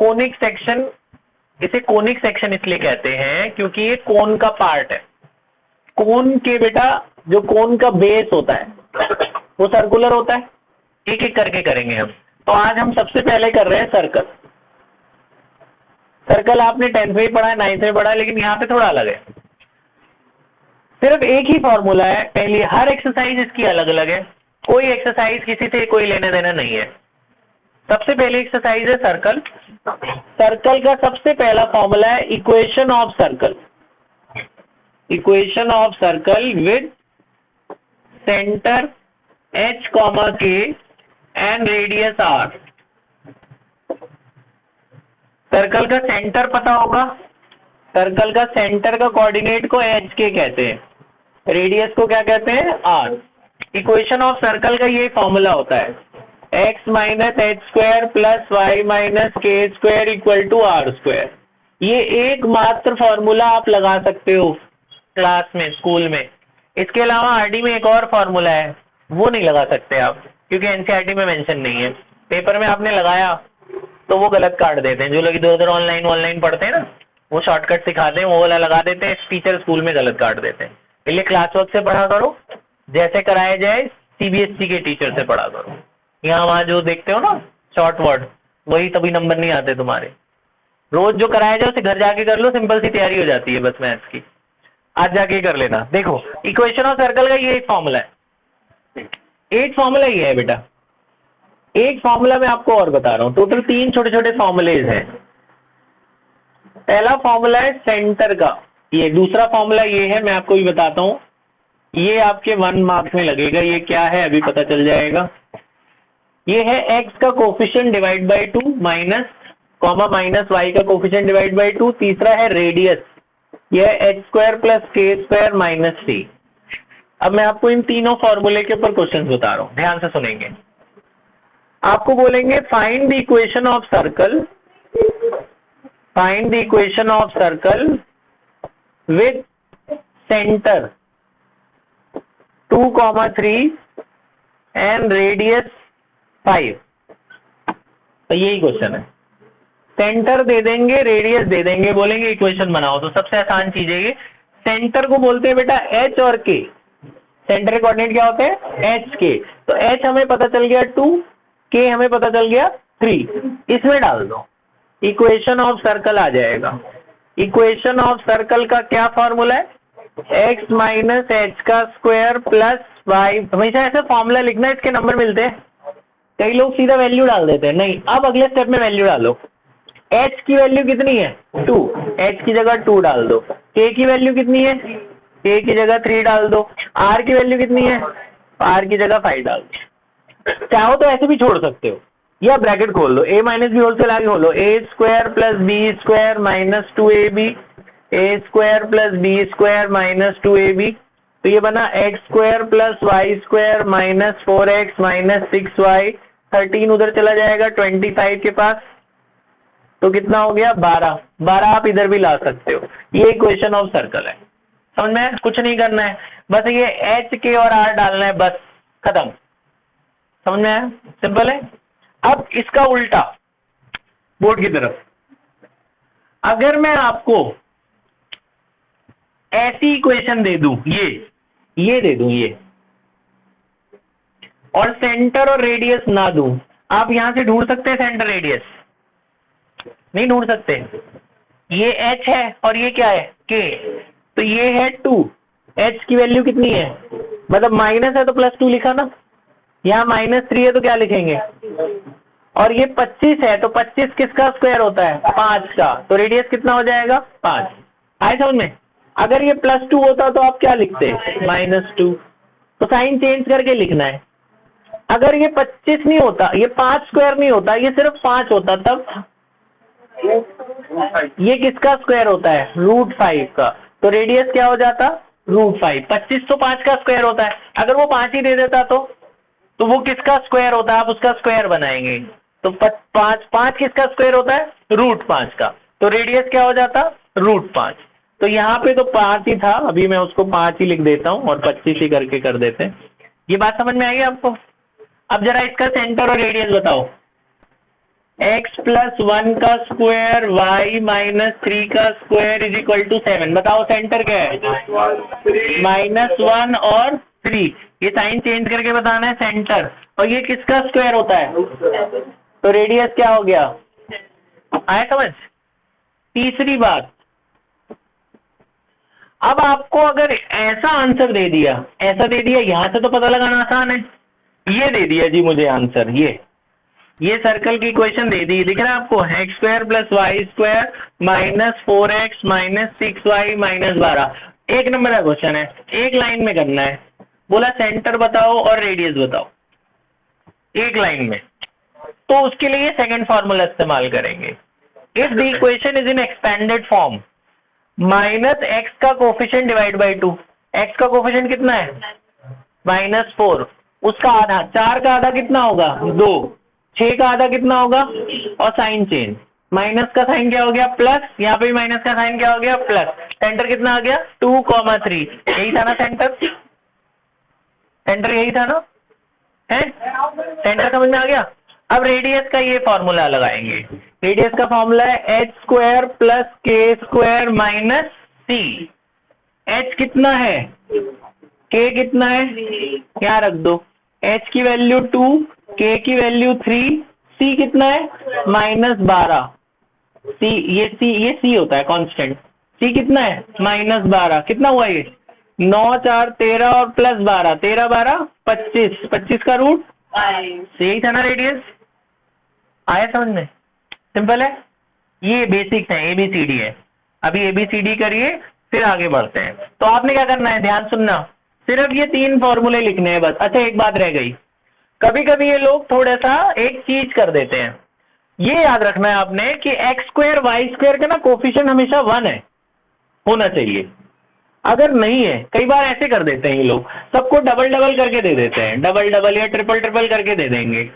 Conic section, इसे conic section इसलिए कहते हैं क्योंकि ये कोन का पार्ट है। कोन के बेटा जो कोन का बेस होता है वो सर्कुलर होता है। एक एक करके करेंगे हम। तो आज हम सबसे पहले कर रहे हैं सर्कल। सर्कल आपने 10th में पढ़ा है, 9th में पढ़ा है, लेकिन यहाँ पे थोड़ा अलग है। सिर्फ एक ही फॉर्मूला है, पहली हर एक्सरसाइज इसकी अलग अलग है, कोई एक्सरसाइज किसी से कोई लेना देना नहीं है। सबसे पहली एक्सरसाइज है सर्कल। सर्कल का सबसे पहला फॉर्मूला है equation of circle. Equation of circle with centre h, k and radius r। Circle का सेंटर पता होगा, सर्कल का सेंटर का कोऑर्डिनेट को h k कहते हैं, रेडियस को क्या कहते हैं, r। इक्वेशन ऑफ सर्कल का ये फॉर्मूला होता है x minus h square plus y minus k square equal to r square. ये एकमात्र फॉर्मूला आप लगा सकते हो क्लास में, स्कूल में। इसके अलावा आरडी में एक और फॉर्मूला है, वो नहीं लगा सकते आप क्योंकि एनसीईआरटी में मेंशन नहीं है। पेपर में आपने लगाया तो वो गलत काट देते हैं। जो लोग इधर उधर ऑनलाइन पढ़ते हैं ना, वो शॉर्टकट सिखाते हैं, वो वाला लगा देते हैं, टीचर स्कूल में गलत काट देते हैं। इसलिए क्लास वर्क से पढ़ा करो, जैसे कराया जाए सीबीएसई के टीचर से पढ़ा करो। यहाँ वहाँ जो देखते हो ना शॉर्ट वर्ड, वही तभी नंबर नहीं आते तुम्हारे। रोज जो कराया जाए उसे घर जाके कर लो, सिंपल सी तैयारी हो जाती है बस मैथ्स की। आज जाके कर लेना। देखो इक्वेशन ऑफ सर्कल का ये एक फॉर्मूला है, एक फॉर्मूला ये है बेटा। एक फॉर्मूला मैं आपको और बता रहा हूँ, टोटल 3 छोटे छोटे फॉर्मूलेज हैं। पहला फॉर्मूला है सेंटर का, ये दूसरा फॉर्मूला ये है, मैं आपको भी बताता हूँ। ये आपके 1 मार्क्स में लगेगा। ये क्या है अभी पता चल जाएगा। ये है x का coefficient divide by 2 minus comma minus y का कोफिशिएंट डिवाइड बाई 2। तीसरा है रेडियस, यह है h स्क्वायर प्लस के स्क्वायर माइनस c। अब मैं आपको इन तीनों फॉर्मूले के ऊपर क्वेश्चंस बता रहा हूँ, ध्यान से सुनेंगे। आपको बोलेंगे find the equation of circle, find the equation of circle with centre 2, 3 and radius 5। तो यही क्वेश्चन है। सेंटर दे देंगे, रेडियस दे देंगे, बोलेंगे इक्वेशन बनाओ। तो सबसे आसान चीज है ये। सेंटर को बोलते हैं बेटा h और k। सेंटर के कोऑर्डिनेट क्या होते हैं, h k। तो h हमें पता चल गया 2, k हमें पता चल गया 3। इसमें डाल दो, इक्वेशन ऑफ सर्कल आ जाएगा। इक्वेशन ऑफ सर्कल का क्या फॉर्मूला है, x माइनस एच का स्क्वायर प्लस वाई। हमेशा ऐसे फॉर्मूला लिखना, इसके नंबर मिलते हैं। कई लोग सीधा वैल्यू डाल देते हैं, नहीं। अब अगले स्टेप में वैल्यू डालो। h की वैल्यू कितनी है, 2, h की जगह 2 डाल दो। k की वैल्यू कितनी है, k की जगह 3 डाल दो। r की वैल्यू कितनी है, r की जगह 5 डाल दो। चाहो तो ऐसे भी छोड़ सकते हो, या ब्रैकेट खोल दो, a माइनस बी होल से आगे खोलो, a square plus b square minus 2ab, a square plus b square minus 2ab। तो ये बना x square plus y square minus 4x minus 6y। 13 उधर चला जाएगा 25 के पास, तो कितना हो गया 12। 12 आप इधर भी ला सकते हो। ये इक्वेशन ऑफ सर्कल है। समझ में, कुछ नहीं करना है, बस ये h k और r डालना है, बस खत्म। समझ में आया, सिंपल है। अब इसका उल्टा बोर्ड की तरफ, अगर मैं आपको ऐसी इक्वेशन दे दूं, ये दे दूं ये, और सेंटर और रेडियस ना दूं, आप यहां से ढूंढ सकते हैं सेंटर रेडियस? नहीं ढूंढ सकते। ये h है और ये क्या है, k। तो ये है 2, h की वैल्यू कितनी है, मतलब माइनस है तो +2 लिखा ना, यहाँ -3 है तो क्या लिखेंगे, और ये 25 है तो 25 किसका स्क्वायर होता है, 5 का। तो रेडियस कितना हो जाएगा, 5। आए समझ में। अगर ये +2 होता तो आप क्या लिखते, -2। तो साइन चेंज करके लिखना है। अगर ये 25 नहीं होता, ये 5 स्क्वायर नहीं होता, ये सिर्फ 5 होता, तब ये किसका स्क्वायर होता है, √5 का। तो रेडियस क्या हो जाता, √5। 25 तो 5 का स्क्वायर होता है, अगर वो 5 ही दे देता तो वो किसका स्क्वायर होता है, आप उसका स्क्वायर बनाएंगे। तो 5 किसका स्क्वायर होता है, √5 का। तो रेडियस क्या हो जाता, √5। तो यहाँ पे तो 5 ही था, अभी मैं उसको 5 ही लिख देता हूँ और 25 ही करके कर देते हैं। ये बात समझ में आई आपको। अब जरा इसका सेंटर और रेडियस बताओ। x प्लस 1 का स्क्वायर y माइनस 3 का स्क्वायर इज इक्वल टू 7। बताओ सेंटर क्या है? -1 और 3। ये साइन चेंज करके बताना है सेंटर। और ये किसका स्क्वायर होता है? तो रेडियस क्या हो गया? आया समझ? तीसरी बात, अब आपको अगर ऐसा आंसर दे दिया, ऐसा दे दिया, यहां से तो पता लगाना आसान है। ये दे दिया जी मुझे आंसर, ये सर्कल की इक्वेशन दे दी, दिख रहा है आपको? X square plus y square minus 4x minus 6y minus 12। एक नंबर का क्वेश्चन है, एक लाइन में करना है। बोला सेंटर बताओ और रेडियस बताओ, एक लाइन में। तो उसके लिए सेकंड फॉर्मूला इस्तेमाल करेंगे। If the equation is in expanded form, minus x का कोफिशिएंट डिवाइड बाई 2। एक्स का कोफिशिएंट कितना है? -4। उसका आधा, 4 का आधा कितना होगा? 2। 6 का आधा कितना होगा? और साइन चेंज, माइनस का साइन क्या हो गया? प्लस। यहाँ पे भी माइनस का साइन क्या हो गया? प्लस। सेंटर कितना आ गया? 2,3। यही था ना सेंटर? सेंटर यही था ना? है? सेंटर समझ में आ गया? अब रेडियस का ये फॉर्मूला लगाएंगे। रेडियस का फॉर्मूला है एच स्क्वायर प्लस के स्क्वायर माइनस सी। एच कितना है? के कितना है? क्या रख दो, एच की वैल्यू 2, के की वैल्यू 3, सी कितना है? -12। ये सी होता है कांस्टेंट। सी कितना है? -12। कितना हुआ ये? 9, 4, 13 और प्लस 12, 13, 12, 25। 25 का रूट यही था ना रेडियस? आया समझ में? सिंपल है। ये बेसिक्स है, ABCD है। अभी ABCD करिए, फिर आगे बढ़ते हैं। तो आपने क्या करना है, ध्यान सुनना, सिर्फ ये 3 फॉर्मूले लिखने हैं बस। अच्छा एक बात रह गई, कभी कभी ये लोग थोड़ा सा एक चीज कर देते हैं। ये याद रखना है आपने कि एक्स स्क्वायर वाई स्क्वायर का ना कोफिशिएंट हमेशा 1 है, होना चाहिए। अगर नहीं है, कई बार ऐसे कर देते हैं ये लोग, सबको डबल डबल करके दे देते हैं, डबल डबल या ट्रिपल ट्रिपल करके दे देंगे।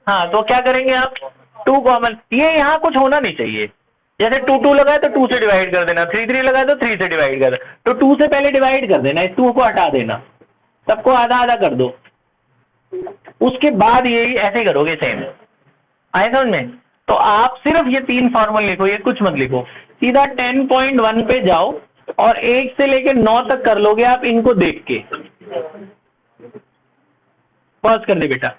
हाँ, तो क्या करेंगे आप? 2 कॉमन, ये यहाँ कुछ होना नहीं चाहिए। जैसे 2 2 लगाए तो 2 से डिवाइड कर देना, 3 3 लगाए तो 3 से डिवाइड कर देना। तो 2 से पहले डिवाइड कर देना, इस 2 को हटा देना, सबको आधा आधा कर दो। उसके बाद यही ऐसे करोगे सेम। आए समझ में? तो आप सिर्फ ये 3 फॉर्मूले लिखो, ये कुछ मत लिखो, सीधा 10.1 पे जाओ और 1 से लेकर 9 तक कर लोगे आप इनको देख के। पॉज कर दे बेटा।